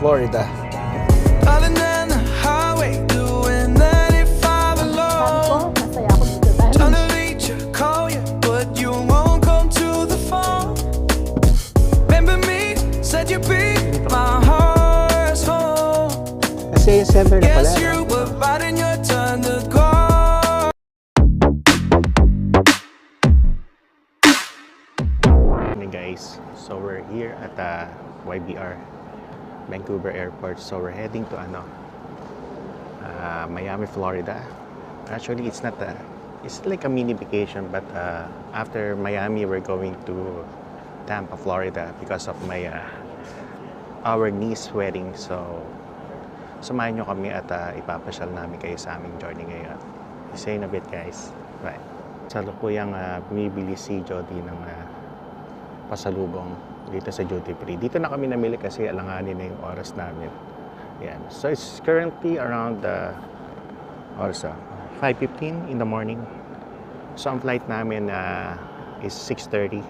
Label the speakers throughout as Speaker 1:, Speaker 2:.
Speaker 1: Florida.
Speaker 2: Other than the highway, doing 95 alone.
Speaker 3: Masaya ako dito dahil
Speaker 2: Trying to reach you, call you, but you won't come to the phone. Remember me, said you'd be my heart's home.
Speaker 1: Kasi yung center na pala.
Speaker 2: Guess you were right in your turn to go.
Speaker 1: Hey guys, so we're here at YBR, Vancouver Airport. So we're heading to Miami, Florida. Actually, it's like a mini vacation, but after Miami, we're going to Tampa, Florida because of our niece wedding. So samahan nyo kami at ipapasyal namin kayo sa aming journey ngayon. See you in a bit, guys. Bye. Salukuyang bumibili si Jody ng pasalubong dito sa duty free. Dito na kami namili kasi alanganin na yung oras namin. Yan. So it's currently around 5:15 in the morning. So ang flight namin is 6:30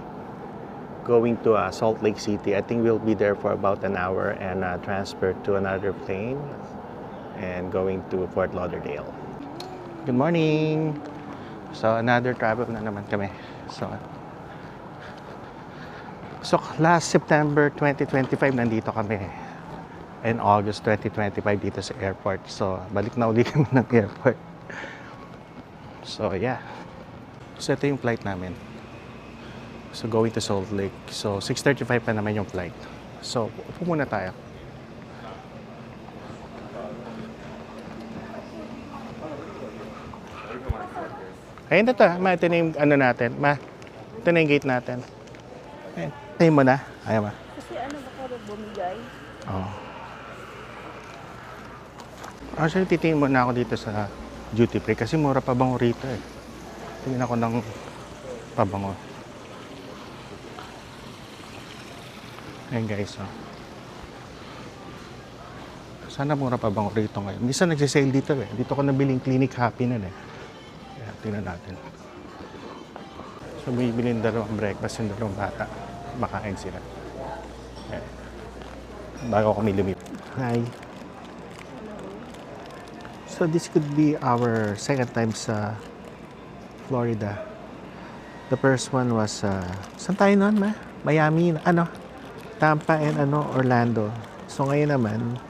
Speaker 1: going to Salt Lake City. I think we'll be there for about an hour and transfer to another plane and going to Fort Lauderdale. Good morning! So another travel na naman kami. So last September 2025 nandito kami, and August 2025 dito sa airport. So balik na uli kami ng airport. So yeah. So ito yung flight namin. So going to Salt Lake. So 6:35 pa naman yung flight. So upo muna tayo. Ayun na to. Ma, ito na yung ano natin. Ma, ito na yung gate natin. Ayun. Ayun mo na. Ayaw ma.
Speaker 3: kasi baka bumigay.
Speaker 1: Oo. Actually, titingin muna ako dito sa duty free kasi mura pabango rito eh. Tingin ako ng pabango. Ayun guys, oh. Sana mura pabango rito ngayon. Minsan nagsisale dito eh. Dito ko nabiling Clinic Happy nun eh. Kaya tingnan natin. So, bibili ng dalawang breakfast yung dalawang bata. Makain sila. Ayan. Bago kami lumipad. Hi. So this could be our second time sa Florida. The first one was saan tayo nun, ma? Miami, Tampa and Orlando. So ngayon naman,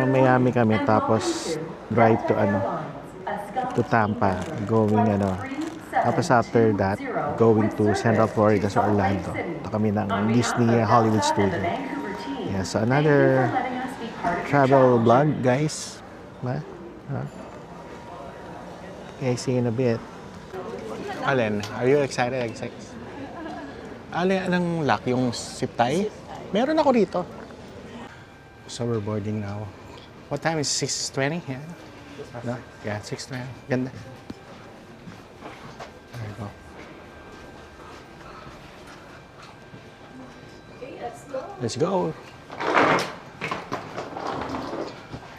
Speaker 1: Miami kami tapos drive to Tampa, going tapos after that, going to Central Florida sa Orlando. Ito kami ng Disney Hollywood Studio. Yeah, so another travel vlog, guys. Okay, see you in a bit. Allen, are you excited? Allen, anong lock? Yung zip tie? Meron ako dito. So we're boarding now. What time is 6:20? Yeah. No? Yeah, 6:20. Ganda. There you go. Let's go.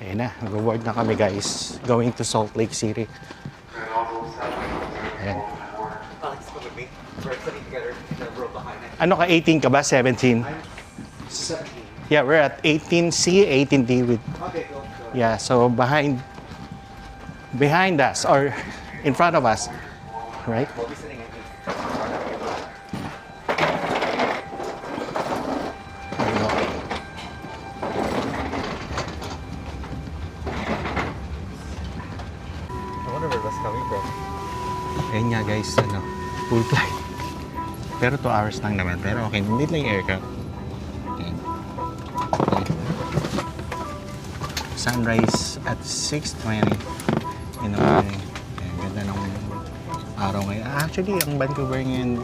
Speaker 1: Ayan na, mag-board na kami guys. Going to Salt Lake City. Ayan. Ano ka, 18 ka ba? 17? Yeah, we're at 18C, 18D with... Yeah, so behind us or in front of us, right? Ayan nga guys, full flight. Pero 2 hours lang naman. Pero okay, hindi lang yung aircraft. Okay. Sunrise at 6:20 in the morning. Ayan, ganda ng araw ngayon. Actually, ang Vancouver ngayon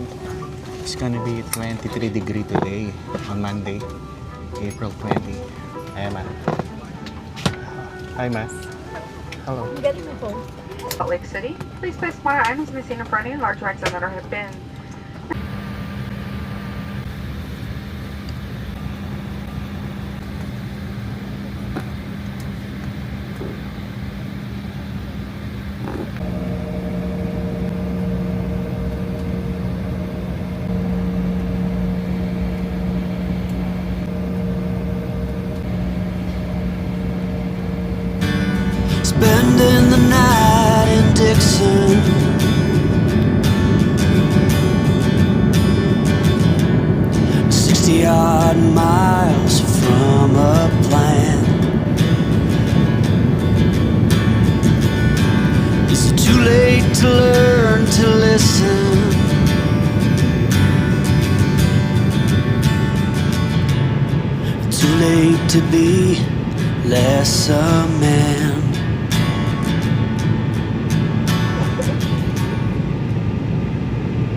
Speaker 1: is gonna be 23 degree today on Monday, April 20. Ayan, man. Hi, ma. Hello.
Speaker 3: Get my phone.
Speaker 4: Salt Lake City. Please place minor items missing in front of you and large bags that have been.
Speaker 2: the night in Dixon. 60-odd miles from a plan. Is it too late to learn to listen? Too late to be less a man.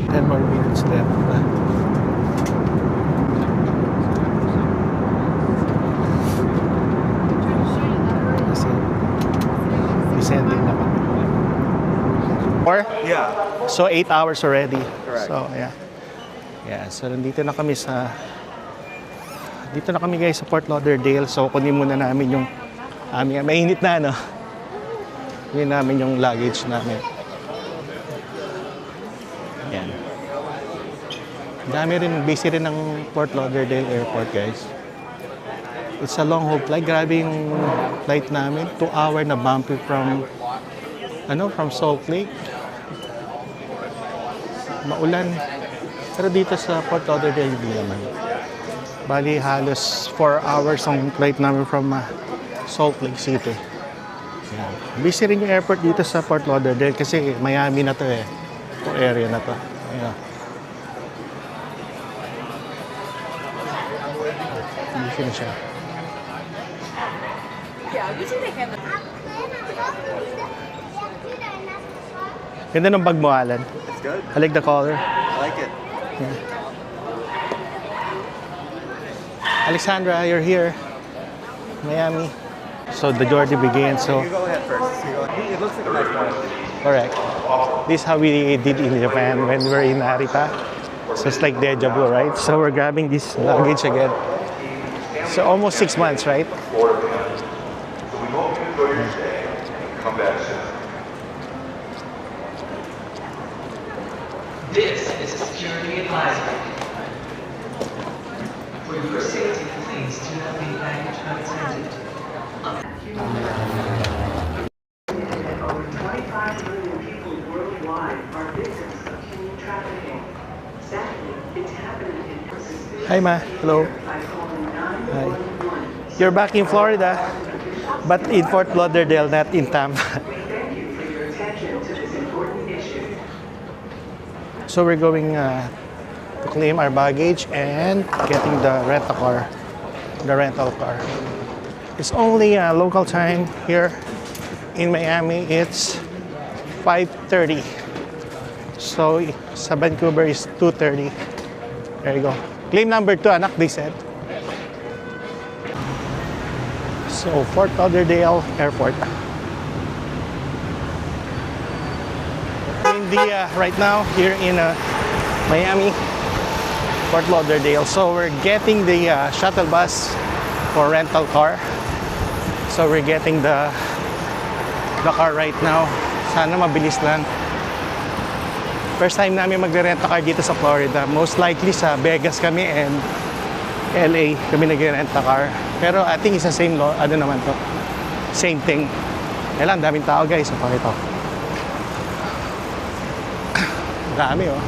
Speaker 1: Ten more minutes left. Kasi descending na kami. Or?
Speaker 5: Yeah.
Speaker 1: So 8 hours already.
Speaker 5: Correct.
Speaker 1: So yeah. Yeah, so nandito na kami sa dito na kami guys sa Fort Lauderdale. So kunin muna namin yung aming mainit na no. Kunin namin yung luggage namin. Yan. Dami rin, busy rin ng Fort Lauderdale Airport guys. It's a long haul flight. Grabe yung flight namin. 2 hour na bumpy from from Salt Lake. Maulan. Pero dito sa Fort Lauderdale hindi naman. Bali halos 4 hours ang flight namin from Salt Lake City. Yan. Busy rin yung airport dito sa Fort Lauderdale kasi Miami na to eh. Itong area na to. Ayan. Busy na siya. Ganda ng bag mo, Alan.
Speaker 5: It's good.
Speaker 1: I like the color.
Speaker 5: I like it.
Speaker 1: Alexandra, you're here. Miami. So the journey begins. So
Speaker 5: You go ahead first. You go ahead. It looks like a nice one.
Speaker 1: correct. This is how we did in Japan when we were in Narita. So it's like deja vu, right? So we're grabbing this luggage again. So almost 6 months, right?
Speaker 6: This is a security advisory. For your safety, please do not leave baggage unattended. Over 25 million people worldwide are victims of human trafficking. Sadly, it's happening in suspicious
Speaker 1: Hi, Ma. Hello.
Speaker 6: by calling
Speaker 1: Hi.
Speaker 6: 911.
Speaker 1: You're back in Florida, but in Fort Lauderdale, not in Tampa.
Speaker 6: We thank you for your attention to this important issue.
Speaker 1: So we're going to claim our baggage and getting the rental car. It's only local time here in Miami. It's 5:30. So sa Vancouver is 2:30. There you go. Claim number 2, anak, they said. So Fort Lauderdale Airport. In the right now here in Miami, Fort Lauderdale. So we're getting the shuttle bus for rental car. So we're getting the car right now. Sana mabilis lang. First time namin magre-rent a car dito sa Florida. Most likely sa Vegas kami and LA kami nagre-rent a car. Pero I think it's the same law. Ano naman to? Same thing. Kailan, daming tao guys. Pakita ko. Dami oh.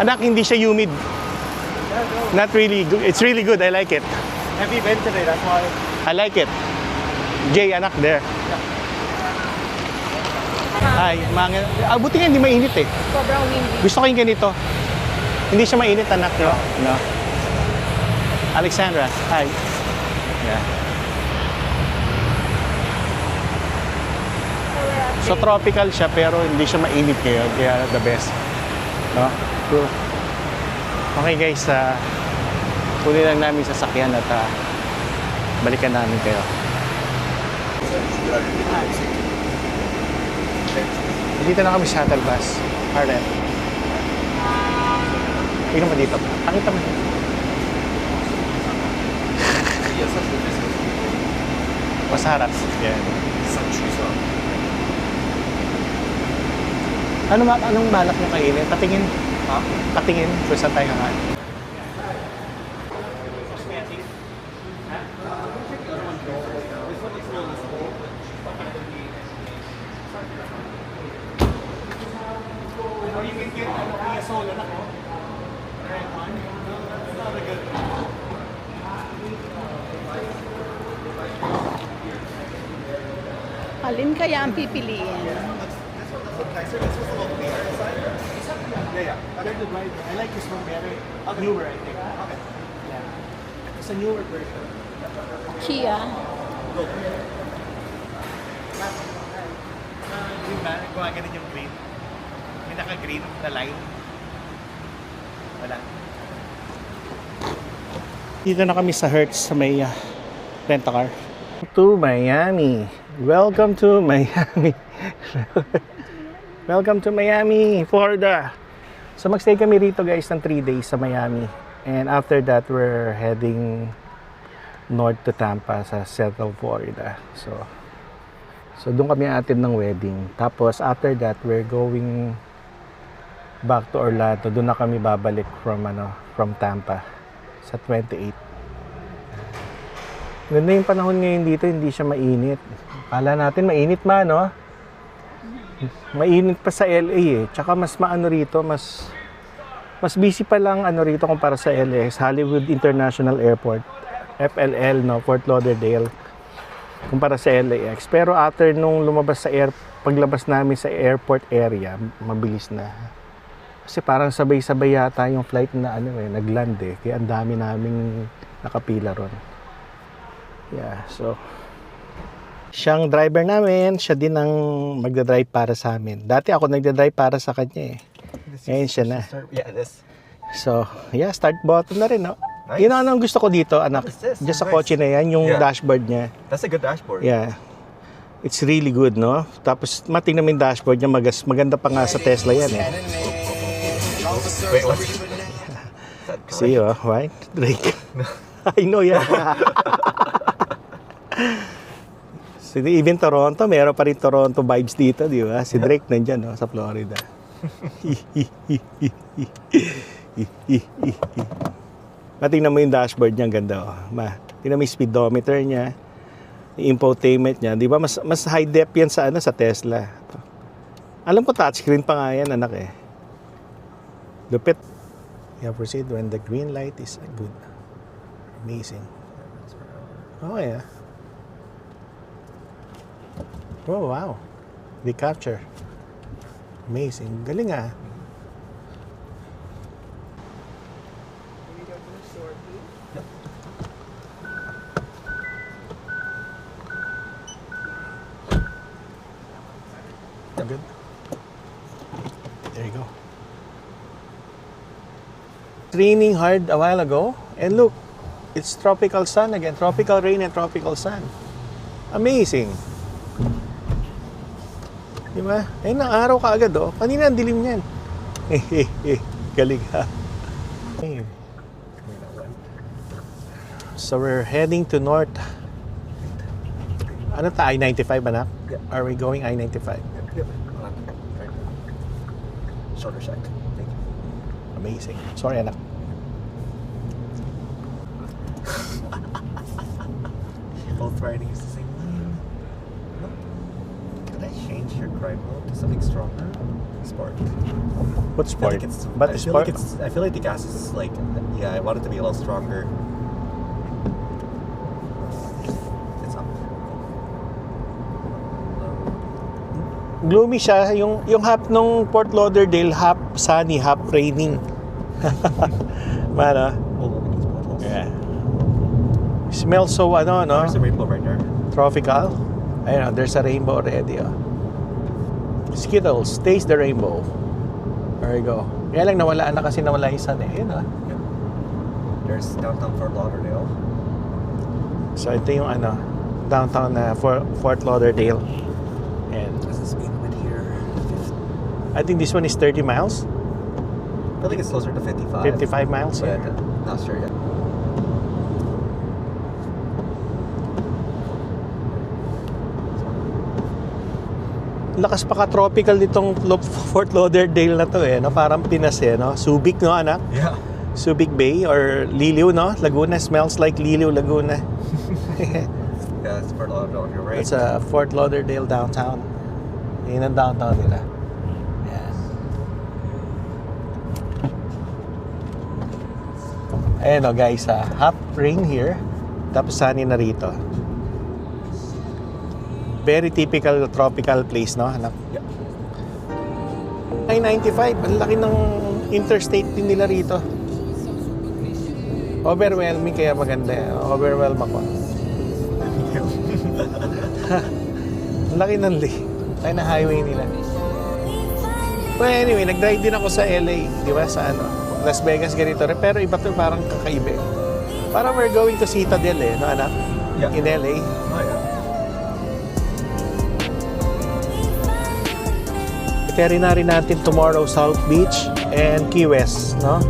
Speaker 1: Anak, hindi siya humid. Not really good. It's really good. I like it.
Speaker 5: Heavy ventilator, that's why.
Speaker 1: I like it. Jay, anak, there. Hi, buti nga hindi mainit eh.
Speaker 3: Sobrang windy.
Speaker 1: Gusto ko yung ganito. Hindi siya mainit, anak, no? No. Alexandra, hi. Yeah. So tropical siya pero hindi siya mainit ngayon, kaya the best. No? Cool. Okay guys, kunin lang namin sa sasakyan at balikan namin kayo. Dito na kami sa shuttle bus. Harlem. Tingnan mo dito. Pakita mo. Masarap. Yan. Anong balak nyo kainin? Patingin. Ha? Patingin. Kung saan tayo kakain.
Speaker 3: Alin kaya ang pipiliin?
Speaker 1: Yeah. Compared to drive, I like this one better. Newer, I think. Okay. Yeah. It's a newer version.
Speaker 3: Kia.
Speaker 1: Green ba? Gumaganon yung green. May naka-green na line. Wala. Dito na kami sa Hertz sa may rent-a-car. To Miami. Welcome to Miami. Welcome to Miami, Florida. So magstay kami rito guys ng 3 days sa Miami. And after that, we're heading north to Tampa sa Central Florida. So doon kami atin ng wedding. Tapos after that, we're going back to Orlando. Doon na kami babalik from Tampa sa 28. Ganda yung panahon ngayon dito, hindi siya mainit. Akala natin mainit no? Mainit pa sa LA eh. Tsaka mas maano rito, mas busy pa lang rito kumpara sa LAX, Hollywood International Airport, FLL, no, Fort Lauderdale, kumpara sa LAX. Pero after nung lumabas paglabas namin sa airport area, mabilis na. Kasi parang sabay-sabay yata yung flight na nagland eh. Kaya ang dami naming nakapila ron. Yeah, so siyang driver namin, siya din ang magdadrive para sa amin. Dati ako nagdadrive para sa kanya eh. Ngayon siya na.
Speaker 5: Yeah, this.
Speaker 1: So, yeah, start button na rin, no?
Speaker 5: Nice.
Speaker 1: Yun ang gusto ko dito, anak.
Speaker 5: What is this?
Speaker 1: Diyan sa
Speaker 5: Nice.
Speaker 1: kotse na yan, yung
Speaker 5: Yeah.
Speaker 1: dashboard niya.
Speaker 5: That's a good dashboard.
Speaker 1: Yeah. It's really good, no? Tapos, matingnan mo yung dashboard niya, maganda pa nga sa Tesla yan, eh.
Speaker 5: Wait, what?
Speaker 1: See, right? Drake. I know, yeah. So, even Toronto, meron pa rin Toronto vibes dito, di ba? Si Drake nandyan, no? Sa Florida. Tingnan mo yung dashboard niya, ang ganda, oh. Tingnan mo yung speedometer niya, yung infotainment niya, di ba? Mas high def yan sa Tesla. Alam ko touchscreen pa nga yan, anak eh. Lupit. Yeah, proceed when the green light is good. Amazing. Oh yeah. Oh wow. The capture. Amazing. Galing ah. Good. There you go. It's raining hard a while ago, and look, it's tropical sun again. Tropical rain and tropical sun. Amazing. Di ba? Ayun na, araw ka agad, oh. Kanina ang dilim niyan. Galing ha. So we're heading to north. Ano ta? I-95 anak?
Speaker 5: Yeah.
Speaker 1: Are we going I-95?
Speaker 5: Yep. Shoulder check. Thank you.
Speaker 1: Amazing. Sorry anak.
Speaker 5: Both riding is the same lane. Nope. Can I change your drive mode to something stronger? Sport.
Speaker 1: What's
Speaker 5: I feel
Speaker 1: sport?
Speaker 5: like it's,
Speaker 1: But
Speaker 5: I feel
Speaker 1: sport.
Speaker 5: like it's. I feel like the gas is like. Yeah, I want it to be a little stronger. It's up.
Speaker 1: Gloomy siya, yung half nung Fort Lauderdale, half sunny, half raining. Mana?
Speaker 5: Hold on, these bottles.
Speaker 1: Yeah. Smells so no?
Speaker 5: There's a rainbow right there.
Speaker 1: Tropical. Ayun, there's a rainbow already, oh. Skittles, taste the rainbow. There you go. Kaya lang nawala na kasi nawala yung sun eh. Ayun, oh.
Speaker 5: Yep. There's downtown Fort Lauderdale.
Speaker 1: So ito yung downtown na Fort Lauderdale. And
Speaker 5: What's the speed limit here?
Speaker 1: I think this one is 30 miles.
Speaker 5: I think it's closer to 55.
Speaker 1: 55 miles.
Speaker 5: But
Speaker 1: Yeah.
Speaker 5: not sure yet.
Speaker 1: Lakas pa ka-tropical nitong Fort Lauderdale na to eh. No? Parang Pinas eh. No? Subic, no anak?
Speaker 5: Yeah.
Speaker 1: Subic Bay or Liliw, no? Laguna smells like Liliw, Laguna.
Speaker 5: Yeah, it's Fort Lauderdale. You're right.
Speaker 1: It's a Fort Lauderdale downtown. Yun ang downtown nila. Yes. Ayan o guys, hot rain here. Tapos sunny na rito. Very typical tropical place, no? Hanap.
Speaker 5: Yeah.
Speaker 1: I-95, ang laki ng interstate din nila rito. Overwhelming kaya maganda. Overwhelm ako. Ang laki ng laki na highway nila. Well, anyway, nag-drive din ako sa LA, di ba? Sa Las Vegas, ganito. Pero iba to, parang kakaiba. Parang we're going to Citadel no anak?
Speaker 5: Yeah.
Speaker 1: In LA.
Speaker 5: Oh, yeah.
Speaker 1: Carry na rin natin tomorrow South Beach and Key West, no?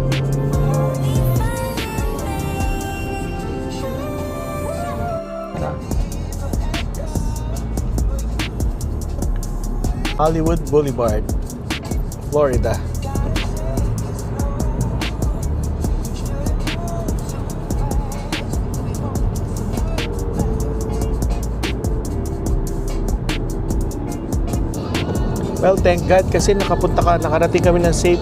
Speaker 1: Hollywood Boulevard, Florida. Well, thank God kasi nakarating kami ng safe.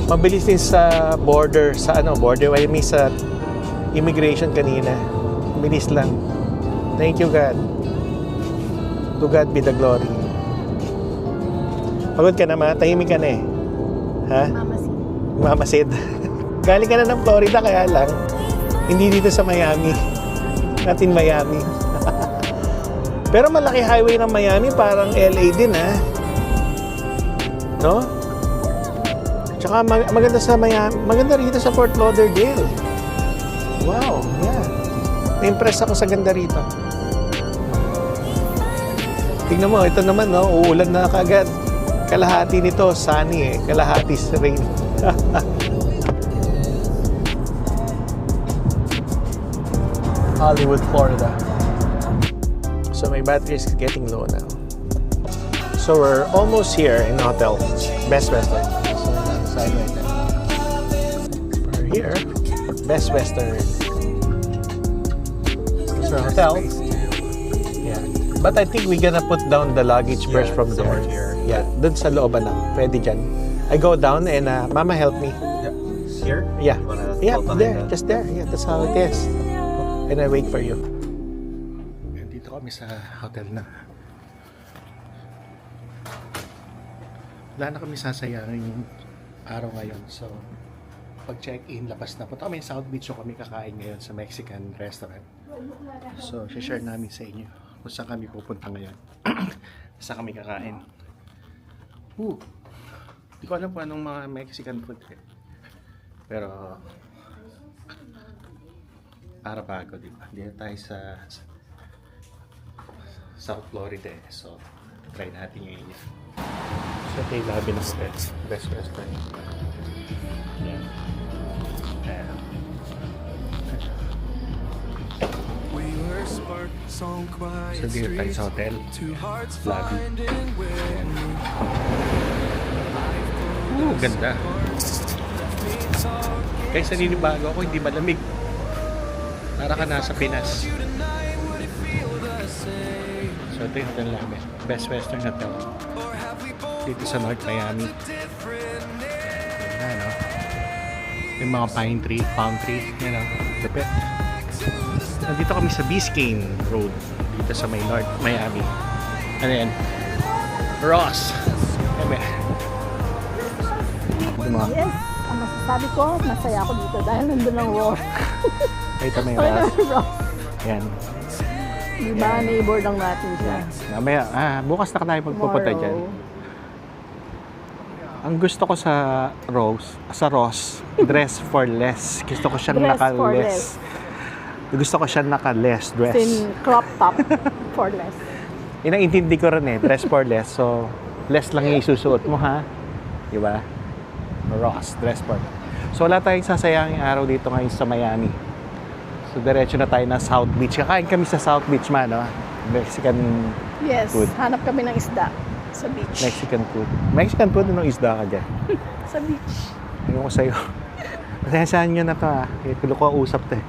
Speaker 1: Mabilis din sa border, border, I mean sa immigration kanina. Bilis lang. Thank you, God. To God be the glory. Pagod ka na, tahimik ka na eh. Ha? Mamasid. Galing ka na ng Florida, kaya lang, hindi dito sa Miami. Not in Miami. Pero malaki highway ng Miami, parang LA din, ha? No? Tsaka maganda sa Miami, maganda rito sa Fort Lauderdale. Wow, yeah. Na-impress ako sa ganda rito. Tingnan mo, ito naman, no? Uulan na kagad. Kalahati nito, sunny kalahati rain. Hollywood, Florida. So my battery is getting low now. So we're almost here in the hotel, Best Western. So we're outside right now. We're here, Best Western. It's our hotel. Yeah, but I think we're gonna put down the luggage first from there.
Speaker 5: Here.
Speaker 1: Yeah, dun sa looban lang. Pwede dyan. I go down and Mama help me.
Speaker 5: Yeah. Here?
Speaker 1: Yeah.
Speaker 5: You wanna
Speaker 1: Yeah,
Speaker 5: float behind
Speaker 1: there.
Speaker 5: the-
Speaker 1: Just there. Yeah, that's how it is. And I wait for you. Dito kami sa hotel na. Wala na kami sasayangin yung araw ngayon. So, pag check-in, labas na. Punta kami sa South Beach. So, kami kakain ngayon sa Mexican restaurant. So, share namin sa inyo kung saan kami pupunta ngayon. Saan kami kakain. Hindi ko alam kung anong mga Mexican food pero para bago, di ba? Dito tayo sa South Florida so try natin yung inyo. So tayo labi ng Best Western. Yan. So dito tayo sa hotel lobby. Ganda. Kaysa ninibago ako, hindi malamig. Para ka nasa Pinas. So ito yung hotel namin. Best Western Hotel. Dito sa North Miami. Yan, no? Yung mga palm tree. Yan, no? Lapit. Nandito kami sa Biscayne Road. Dito sa may North Miami. Ano yan? Ross.
Speaker 3: Yes, ang masasabi ko, masaya ako dito dahil nandun ang Ross.
Speaker 1: Ito may Ross. Yan.
Speaker 3: Diba, neighbor lang natin siya.
Speaker 1: Mamaya, bukas na tayo pagpupunta dyan. Ang gusto ko sa Ross, dress for less. Gusto ko siyang
Speaker 3: Dress for
Speaker 1: naka-less. Gusto ko siyang naka-less dress.
Speaker 3: Sin crop top for less.
Speaker 1: Inaintindi ko rin dress for less. So, less lang yung isusuot mo, ha? Diba? Ross, dress for less. So, wala tayong sasayangin araw dito ngayon sa Miami. So, diretso na tayo na South Beach. Kakain kami sa South Beach, no? Mexican
Speaker 3: Yes,
Speaker 1: food.
Speaker 3: hanap kami ng isda sa beach.
Speaker 1: Mexican food. Mexican food, anong isda ka dyan?
Speaker 3: Sa beach.
Speaker 1: Ayun ko sa'yo. Pasensyahan nyo na to, ha? Kaya ko usap to, eh.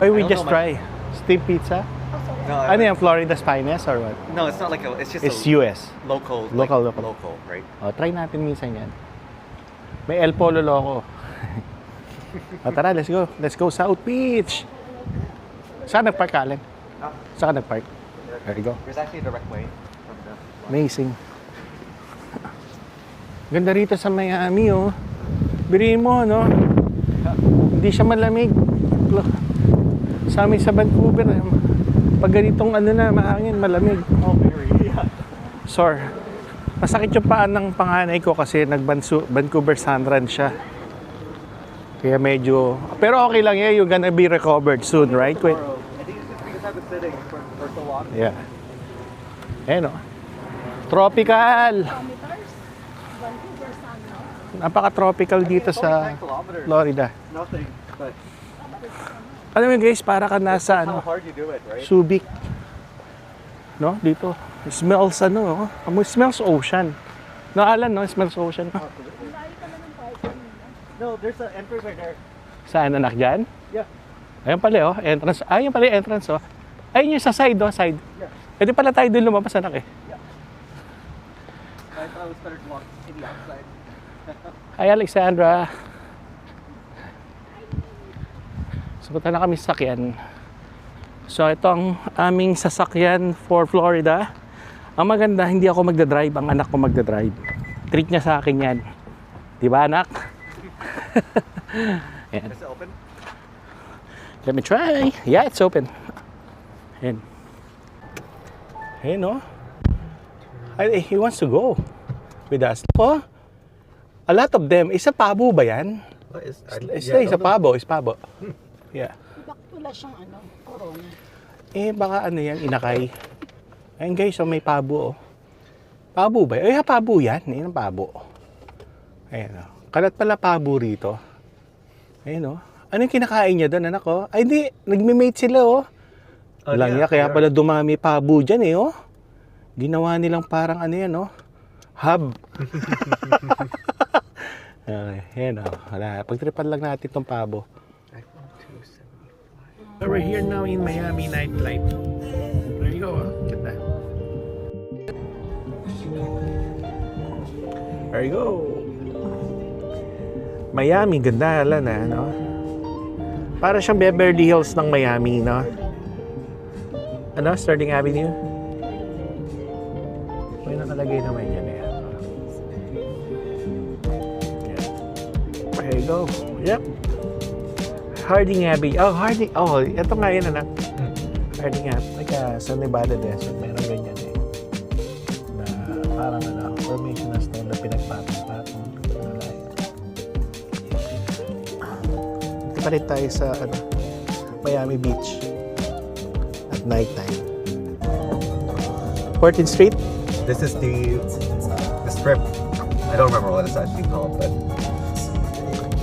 Speaker 1: Why we just try? Steam pizza?
Speaker 5: No,
Speaker 1: Ano yan, Florida's finest or what?
Speaker 5: no, it's not like it's just
Speaker 1: It's
Speaker 5: a
Speaker 1: US.
Speaker 5: local,
Speaker 1: Local.
Speaker 5: local, right?
Speaker 1: Oh, try natin minsan yan. May El Polo Loco. Tara, let's go. Let's go South Beach. Saan nagpark ka, Allen? Saan ka nagpark? There you go.
Speaker 5: There's actually a direct way from the...
Speaker 1: Amazing. Ganda rito sa Miami, oh. Biriin mo, no? Hindi siya malamig. Sa amin sa Vancouver, pag ganitong ano na, mahangin, malamig.
Speaker 5: Oh, very. Yeah.
Speaker 1: Sore. Masakit yung paan ng panganay ko kasi nag-Vancouver Sun Run siya. Kaya medyo... Pero okay lang yan, you're gonna be recovered soon, right? Wait.
Speaker 5: I think it's just because I've been sitting for so long.
Speaker 1: Yeah. Ayan, oh. Tropical!
Speaker 3: Kilometers. Vancouver Sun, no?
Speaker 1: Napaka-tropical dito
Speaker 5: It's only
Speaker 1: sa
Speaker 5: 10 kilometers.
Speaker 1: Florida.
Speaker 5: Nothing, but
Speaker 1: Alam mo guys, para ka nasa
Speaker 5: how
Speaker 1: ano,
Speaker 5: hard you do it, right?
Speaker 1: Subic. No? Dito. It smells ano, oh. It smells ocean. No, Alan, no? It smells ocean.
Speaker 5: No, there's an entrance right there.
Speaker 1: Saan, anak dyan?
Speaker 5: Yeah.
Speaker 1: Ayun pala, oh. Entrance. Ayun pala yung entrance, oh. Ayun yung sa side, oh. Side.
Speaker 5: Yeah.
Speaker 1: Pwede pala tayo doon lumabas, anak, eh.
Speaker 5: I thought it was better to walk in the outside.
Speaker 1: Hi, Alexandra. So, punta na kami sa sasakyan. So, ito ang aming sasakyan for Florida. Ang maganda, hindi ako magdadrive. Ang anak ko magdadrive. Treat niya sa akin yan. Di ba, anak? Ayan.
Speaker 5: Is it open?
Speaker 1: Let me try. Yeah, it's open. Ayan. Ayan, oh. Ay, he wants to go with us. Oh, a lot of them. Isa pabo ba yan?
Speaker 5: What is?
Speaker 1: Isa pabo. Is pabo. Yeah.
Speaker 3: Wala siyang ano, corona.
Speaker 1: Eh, baka ano yan, inakay. Ayun guys, so may pabo, oh. Pabo ba? Eh, pabo yan. Ayan ang pabo. Ayan, oh. Kalat pala pabo rito. Ayan, oh. Ano yung kinakain niya doon, anak, oh? Ay, di. Nagme-mate sila, oh. Lang niya, kaya pala dumami pabo dyan, eh, oh. Ginawa nilang parang ano yan, oh. Hub. Okay, ayan, oh. Wala. Pagtripan lang natin itong pabo. So we're here now in Miami nightlife. There you go, oh. Ganda. There you go. Miami, ganda lang na, no? Para siyang Beverly Hills ng Miami, no? Ano? Sterling Avenue? May nakalagay naman yan, eh. There you go. Yep. Harding Abbey. Oh, Harding. Oh, ito nga yun, anak. Harding Abbey. Sa Nevada Desert, meron ganyan, eh. Na parang ano, formation na stone na pinagpatong-patong. Ito pa rin tayo sa ano, Miami Beach at nighttime. 14th Street?
Speaker 5: This is the strip. I don't remember what it's actually called, but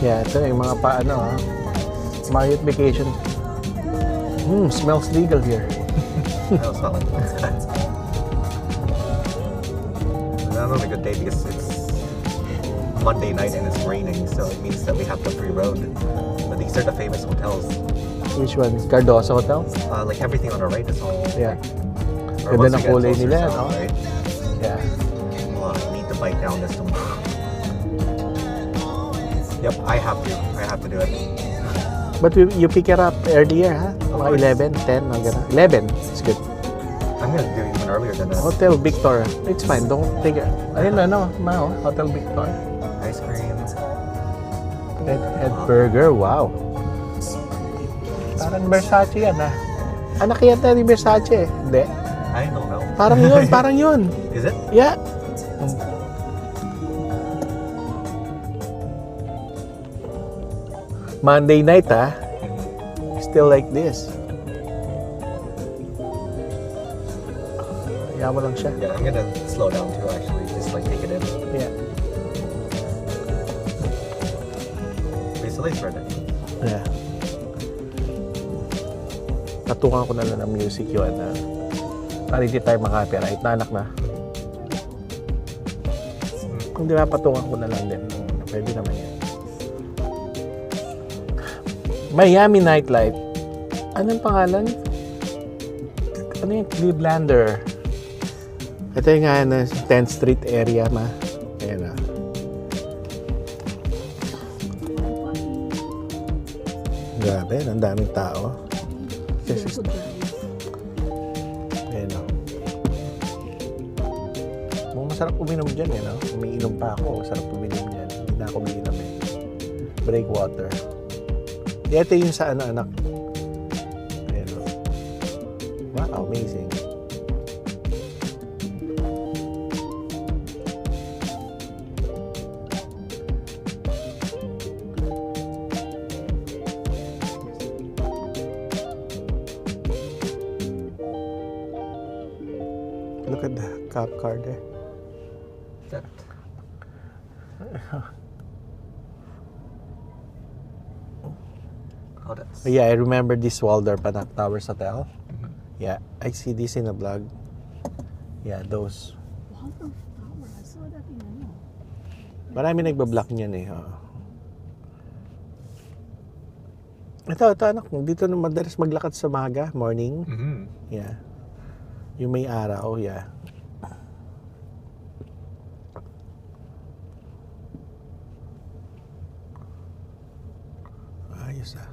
Speaker 1: Yeah, ito yung mga paano, ha? Marriott Vacation. Smells legal here.
Speaker 5: I don't smell like that. Not on a good day because it's Monday night and it's raining, so it means that we have the free road. But these are the famous hotels.
Speaker 1: Which one? Cardoso Hotel?
Speaker 5: Like everything on our right is all.
Speaker 1: Yeah.
Speaker 5: Or
Speaker 1: Ganda
Speaker 5: once
Speaker 1: ng
Speaker 5: you get
Speaker 1: kulay
Speaker 5: closer
Speaker 1: nila,
Speaker 5: south,
Speaker 1: no?
Speaker 5: right?
Speaker 1: Yeah.
Speaker 5: Well, I need to bike down this tomorrow. Yep, I have to do it.
Speaker 1: But you pick it up earlier, ha? Mga 11, 10, mga gano'n. 11, it's good.
Speaker 5: I'm gonna do it even earlier than that.
Speaker 1: Hotel Victor, it's fine. Don't take it. Ayun, ano, Hotel Victor.
Speaker 5: Ice cream.
Speaker 1: Red Burger, wow. Parang Versace yan, ha? Anak yata ni Versace, hindi.
Speaker 5: I don't know.
Speaker 1: Parang yun.
Speaker 5: Is it?
Speaker 1: Yeah. Monday night, ha? Still like this. Hayaan mo lang siya.
Speaker 5: Yeah, I'm gonna slow down too. Actually, just like take it in.
Speaker 1: Yeah.
Speaker 5: Basically, it's right there.
Speaker 1: Yeah. Patungan ko na lang ng music yun na para hindi tayo makapiright na anak na. Kung di ba, patungan ko na lang din. Pwede naman yan. Miami nightlife. Anong pangalan? Ano yung Clevelander? Ito yung nga na 10th Street area, ma. Ayan na. Grabe, ang daming tao. Kasi,
Speaker 3: Good guys.
Speaker 1: ayun o. Mukhang masarap uminom dyan eh, no? Umiinom pa ako. Masarap uminom dyan. Hindi na ako umiinom eh. Breakwater. Ito yung sa ano, anak. Ayun o. Wow, amazing. Look at the cop car there.
Speaker 5: That. Oh, that's.
Speaker 1: Yeah, I remember this Waldorf Anak Towers Hotel. Yeah, I see this in a vlog. Yeah, those.
Speaker 3: Waldorf Tower. I saw that in ano.
Speaker 1: Marami nagbablock niyan eh. Oo. Ito anak, dito na madalas maglakad sa maga, morning.
Speaker 5: Mm-hmm.
Speaker 1: Yeah. Yung may araw, yeah. Ayos ah.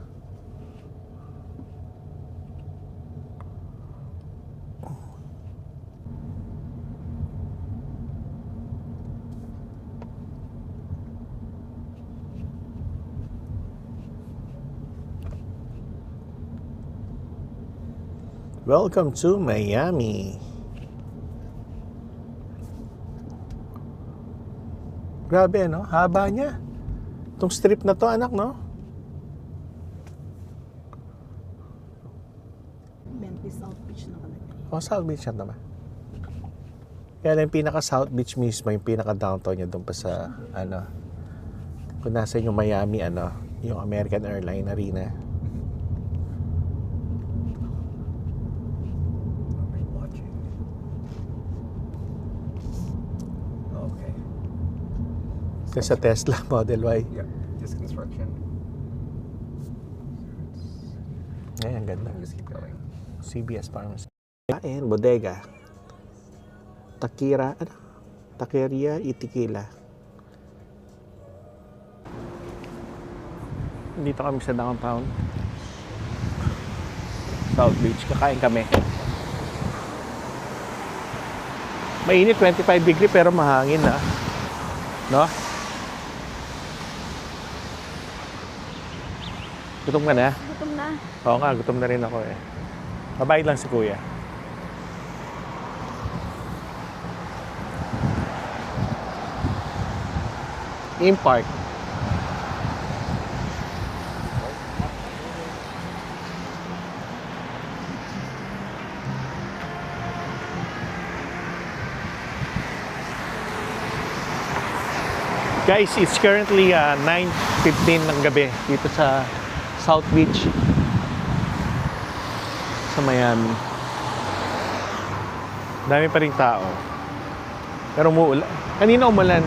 Speaker 1: Welcome to Miami. Grabe, no? Haba niya. Itong strip na to, anak, no?
Speaker 3: Bentley South Beach nakalagay.
Speaker 1: Oh, South Beach yan naman. Kaya lang yung pinaka-South Beach mismo, yung pinaka-downtown niya doon pa sa, ano, kung nasa yung Miami, ano, yung American Airlines Arena.
Speaker 5: Watching. Okay.
Speaker 1: Ito sa Tesla Model Y.
Speaker 5: Yeah. This construction.
Speaker 1: Ay, ang ganda.
Speaker 5: Just keep going.
Speaker 1: CBS Pharmacy. And bodega. Takira, ano? Taqueria y Tequila. Dito kami sa downtown. South Beach. Kakain kami. Mainit, 25 degree pero mahangin na. No? Gutom ka na?
Speaker 3: Gutom na.
Speaker 1: Oo nga, gutom na rin ako eh. Mabait lang si kuya. Impart. Guys, it's currently 9:15 ng gabi dito sa South Beach sa Miami. Dami pa ring tao. Pero umuulan. Kanina umulan.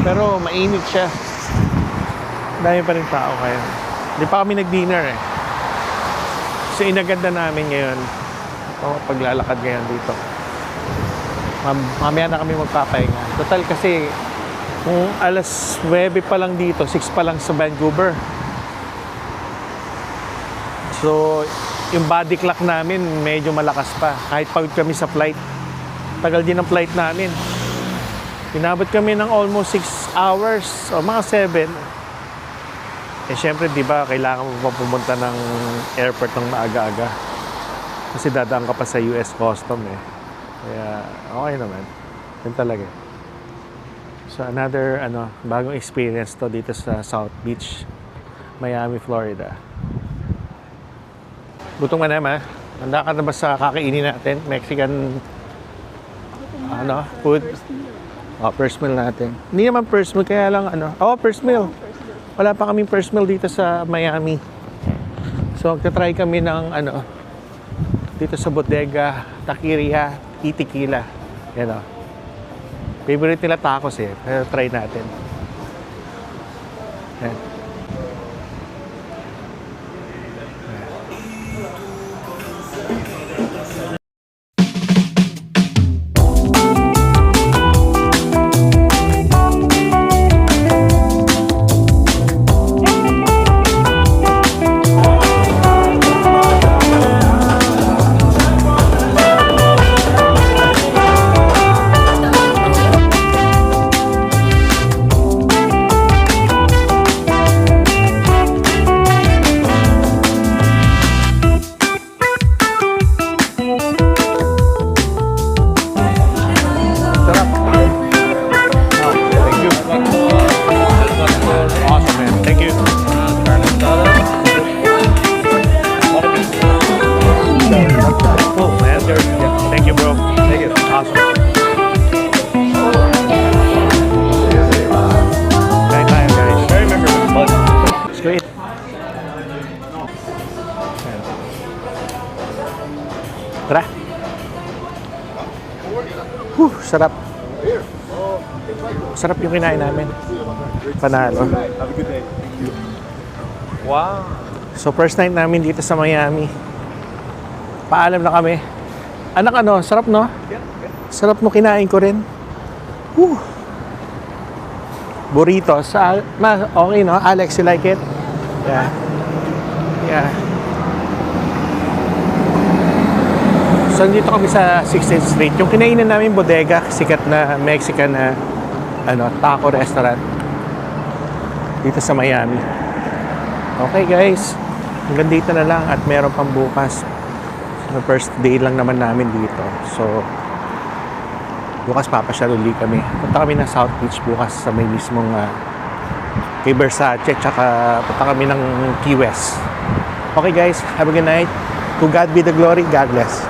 Speaker 1: Pero mainit siya. Dami pa ring tao kaya. Hindi pa kami nag-dinner eh. So inaganda namin ngayon. Paglalakad ngayon dito. Mamaya na kami magpapahinga. Total kasi kung alas 9 pa lang dito, 6 pa lang sa Vancouver. So, yung body clock namin medyo malakas pa. Kahit pagod kami sa flight. Tagal din ang flight namin. Pinabot kami ng almost 6 hours o mga 7. Eh syempre, di ba, kailangan mo pa pumunta ng airport ng maaga-aga. Kasi dadaan ka pa sa US Custom eh. Kaya, okay naman. Yun talaga. So another bagong experience to dito sa South Beach, Miami, Florida. Gutom ka na, ma? Handa ka na ba sa kakainin natin? Mexican food?
Speaker 3: First meal.
Speaker 1: Oh, first meal natin. Hindi naman first meal, kaya lang first meal. Wala pa kaming first meal dito sa Miami. So magta-try kami ng dito sa bodega, Taqueria y Tequila. Yan o. Favorite nila tacos eh. Pero try natin. Yan. Sarap. Sarap yung kinain namin. Panalo.
Speaker 5: Wow.
Speaker 1: So first night namin dito sa Miami. Paalam na kami. Anak, ano, sarap no? Sarap no, kinain ko rin. Whew. Burritos. Okay no? Alex, you like it? Yeah. Yeah. So dito kami sa 16th Street. Yung kinainan namin bodega, sikat na Mexican na taco restaurant dito sa Miami. Okay guys, hanggang dito na lang at meron pang bukas. So, first day lang naman namin dito. So bukas papasyal uli kami. Punta kami ng South Beach bukas sa may mismong kay Versace, tsaka punta kami ng Key West. Okay guys, have a good night. To God be the glory. God bless.